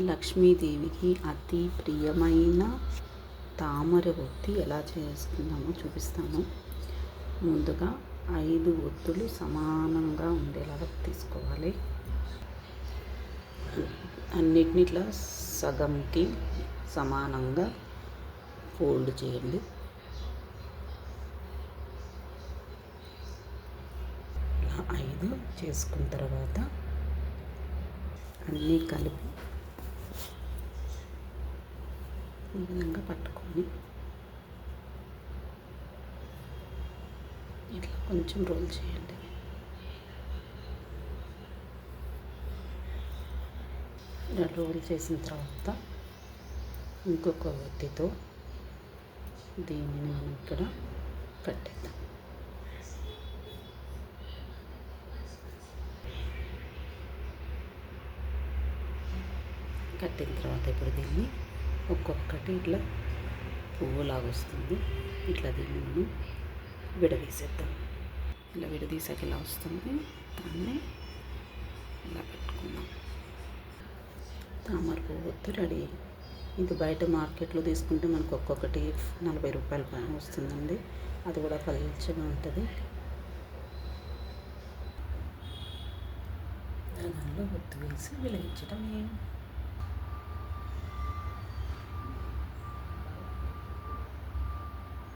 లక్ష్మీదేవికి అతి ప్రియమైన తామర ఒత్తి ఎలా చేసుకుందామో చూపిస్తాను. ముందుగా 5 ఒత్తులు సమానంగా ఉండేలాగా తీసుకోవాలి. అన్నిటిని ఇట్లా సగంకి సమానంగా ఫోల్డ్ చేయండి. ఇలా 5 చేసుకున్న తర్వాత అన్నీ కలిపి ఈ విధంగా పట్టుకొని ఇట్లా కొంచెం రోల్ చేయండి. ఇలా రోల్ చేసిన తర్వాత ఇంకొక ఒత్తితో దీనిని మనం ఇక్కడ కట్టేద్దాం. కట్టిన తర్వాత ఇప్పుడు దీన్ని ఒక్కొక్కటి ఇట్లా పువ్వులాగా వస్తుంది. ఇట్లా దీన్ని మనం విడదీసేద్దాం. ఇలా విడదీసాక ఇలా వస్తుంది. దాన్ని ఇలా పెట్టుకుందాం. తామర పువ్వు ఒత్తు రెడీ. ఇది బయట మార్కెట్లో తీసుకుంటే మనకు ఒక్కొక్కటి 40 రూపాయల పైన వస్తుందండి. అది కూడా పల్చగా ఉంటుంది. దానిలో ఒత్తు వేసి వెలిగించడమే.